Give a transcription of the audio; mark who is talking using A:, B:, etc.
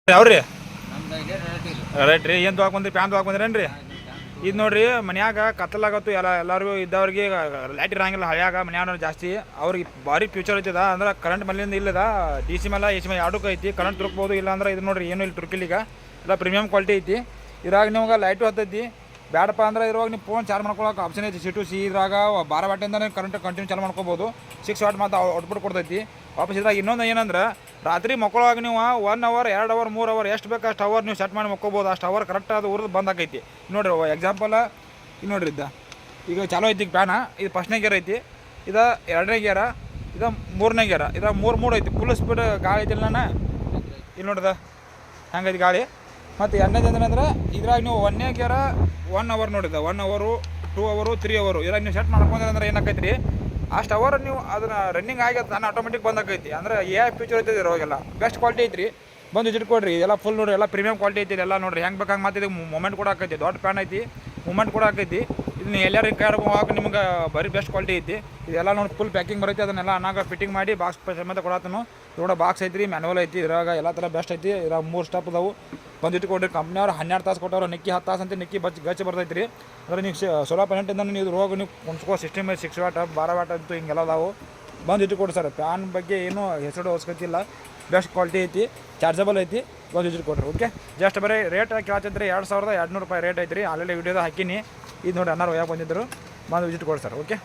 A: ಯಾವ್ರಿ right ರೀ ಏನು ತೊಗೊಕ್ ಬಂದ್ರಿ ಪ್ಯಾನ್ ತೊಗೊಕ್ ಬಂದ್ರೇನ್ರಿ ಇದು ನೋಡ್ರಿ ಮನ್ಯಾಗ ಕತ್ತಲಾಗತ್ತು ಎಲ್ಲರಿಗೂ ಇದ್ದವ್ರಿಗೆ ಲೈಟ್ ಇರಂಗಿಲ್ಲ ಹಳ್ಯಾಗ ಮನ್ಯಾಗ ಜಾಸ್ತಿ ಅವ್ರಿಗೆ ಭಾರಿ ಫ್ಯೂಚರ್ ಐತದ ಅಂದ್ರೆ ಕರೆಂಟ್ ಮನೆಯಿಂದ ಇಲ್ಲದ ಡಿ ಸಿ ಮೇಲೆ ಎ ಸಿ ಮೇಲೆ ಎರಡಕ್ಕೂ ಐತಿ ಕರೆಂಟ್ ತುರುಕ್ಬೋದು ಇಲ್ಲ ಅಂದ್ರೆ ಇದು ನೋಡ್ರಿ ಏನು ಇಲ್ಲಿ ತುರ್ಕಿಲ್ಲ ಈಗ ಇಲ್ಲ ಪ್ರೀಮಿಯಮ್ ಕ್ವಾಲಿಟಿ ಐತಿ ಇದ್ರಾಗ ನಿಮ್ಗೆ ಲೈಟು ಹತ್ತೈತಿ ಬೇಡಪ್ಪ ಅಂದ್ರೆ ಇದ್ರಾಗ ನೀವು ಫೋನ್ ಚಾರ್ಜ್ ಮಾಡ್ಕೊಳಕ್ಕೆ ಆಪ್ಷನ್ ಐತಿ ಸಿ ಇದ್ರಾಗ 12 ವಾಟಿಂದ ಕರೆಂಟ್ ಕಂಟಿನ್ಯೂ ಚಾಲು ಮಾಡ್ಕೋಬೋದು 6 ವಾಟ್ ಮತ್ತು ಔಟ್ಪುಟ್ ಕೊಡ್ತೈತಿ ವಾಪಸ್ ಇದ್ರಾಗ ಇನ್ನೊಂದು ಏನಂದ್ರೆ ರಾತ್ರಿ ಮಕ್ಕಳಾಗ ನೀವು 1 ಅವರ್ 2 ಅವರ್ 3 ಅವರ್ ಎಷ್ಟು ಬೇಕು ಅಷ್ಟು ಅವರ್ ನೀವು ಸೆಟ್ ಮಾಡಿ ಮಕ್ಕೋಬೋದು ಅಷ್ಟು ಅವರ್ ಕರೆಕ್ಟ್ ಅದು ಉರಿದು ಬಂದ್ ಆಕೈತಿ ನೋಡಿರಿ ಎಕ್ಸಾಂಪಲ್ ಇದು ನೋಡ್ರಿ ಈಗ ಚಾಲೋ ಐತಿ ಪ್ಯಾನ ಇದು ಫಸ್ಟ್ನೇ ಗೇರ್ ಐತಿ ಇದು 2ನೇ ಗೇರ ಇದು 3ನೇ ಗೇರ ಇದು ಮೂರು ಐತಿ ಫುಲ್ ಸ್ಪೀಡ್ ಗಾಳಿ ಐತಿಲ್ಲ ನಾನು ಇಲ್ಲಿ ನೋಡ್ದ ಹೆಂಗೈತಿ ಗಾಳಿ ಮತ್ತು 2ನೇದು ಅಂದ್ರೆ ಇದ್ರಾಗ ನೀವು 1ನೇ ಗೇರ 1 ಅವರ್ ನೋಡಿದ 1 ಅವರು 2 ಅವರು 3 ಅವರು ಇದ್ರಾಗ ನೀವು ಸೆಟ್ ಮಾಡ್ಕೊಂಡ್ರೆ ಅಂದ್ರೆ ಏನಾಕೈತಿ ರೀ ಅಷ್ಟು ಅವರ್ ನೀವು ಅದನ್ನು ರನ್ನಿಂಗ್ ಆಗಿ ನಾನು ಆಟೋಮೆಟಿಕ್ ಬಂದಾಕೈತಿ ಅಂದ್ರೆ ಫ್ಯೂಚರ್ ಐತಿ ಇರೋಗೆಲ್ಲ ಬೆಸ್ಟ್ ಕ್ವಾಲಿಟಿ ಐತ್ರಿ ಬಂದು ವಿಸಿಟ್ ಕೊಡ್ರಿ ಇದೆಲ್ಲ ಫುಲ್ ನೋಡ್ರಿ ಎಲ್ಲ ಪ್ರೀಮಿಯಮ್ ಕ್ವಾಲಿಟಿ ಐತಿ ಎಲ್ಲ ನೋಡ್ರಿ ಹೆಂಗೆ ಬೇಕಂಗೆ ಮತ್ತೆ ಮೂಮೆಂಟ್ ಕೂಡ ಆಕೈತಿ ದೊಡ್ಡ ಪ್ಯಾನ್ ಐತಿ ಮೂಮೆಂಟ್ ಕೂಡ ಆಕೈತಿ ಇದನ್ನ ಎಲ್ಲರೂ ಕೈ ಹಾಕಿ ನಿಮ್ಗೆ ಬರೀ ಬೆಸ್ಟ್ ಕ್ವಾಲಿಟಿ ಐತಿ ಇದೆಲ್ಲ ನೋಡಿ ಫುಲ್ ಪ್ಯಾಕಿಂಗ್ ಬರುತ್ತೆ ಅದನ್ನೆಲ್ಲ ಅನ್ನಾಗ ಫಿಟ್ಟಿಂಗ್ ಮಾಡಿ ಬಾಕ್ಸ್ ಸಮೇತ ಕೊಡತ್ತನು ನೋಡೋ ಬಾಕ್ಸ್ ಐತ್ರಿ ಮ್ಯಾನುವಲ್ ಐತಿ ಇದ್ರಾಗ ಎಲ್ಲ ಥರ ಬೆಸ್ಟ್ ಐತಿ ಇದ್ರಾಗ 3 ಸ್ಟೆಪ್ ಅದಾವು ಬಂದು ಇಟ್ಕೊಡ್ರಿ ಕಂಪ್ನಿಯವ್ರು 12 ತಾಸು ಕೊಟ್ಟವ್ರು ನಿಕ್ಕಿ 10 ತಾಸು ಅಂತ ನಿಕ್ಕಿ ಗಚ್ಚ ಬರ್ತೈತಿ ರೀ ಅಂದ್ರೆ ನೀವು ಸೋಲಾರ್ ಪ್ಯಾನೆಂಟಿಂದ ನೀವು ರೋಗ ನೀವು ಕುಣ್ಸ್ಕೋ ಸಿಸ್ಟಮ್ 6 ವಾಟ್ 12 ವಾಟ್ ಅಂತೂ ಹಿಂಗೆಲ್ಲ ಅದಾವು ಬಂದು ಇಟ್ಕೊಡ್ರಿ ಸರ್ ಪ್ಯಾನ್ ಬಗ್ಗೆ ಏನೂ ಹೆಸರು ಅವಶ್ಯಕತೆ ಬೆಸ್ಟ್ ಕ್ವಾಲಿಟಿ ಐತಿ ಚಾರ್ಜಬಲ್ ಐತಿ ಬಂದು ವಿಸಿಟ್ ಕೊಡ್ರಿ ಓಕೆ ಜಸ್ಟ್ ಬರೀ ರೇಟ್ ಕೇಳ್ತಿದ್ರಿ 2200 ರೂಪಾಯಿ ರೇಟ್ ಐತ್ರಿ ಆಲ್ರೆಡಿ ವಿಡಿಯೋದ ಹಾಕಿನಿ ಇದು ನೋಡಿ ಅನ್ನಾರು ಯಾಕೆ ಬಂದಿದ್ದರು ಬಂದು ವಿಸಿಟ್ ಕೊಡಿ ಸರ್ ಓಕೆ.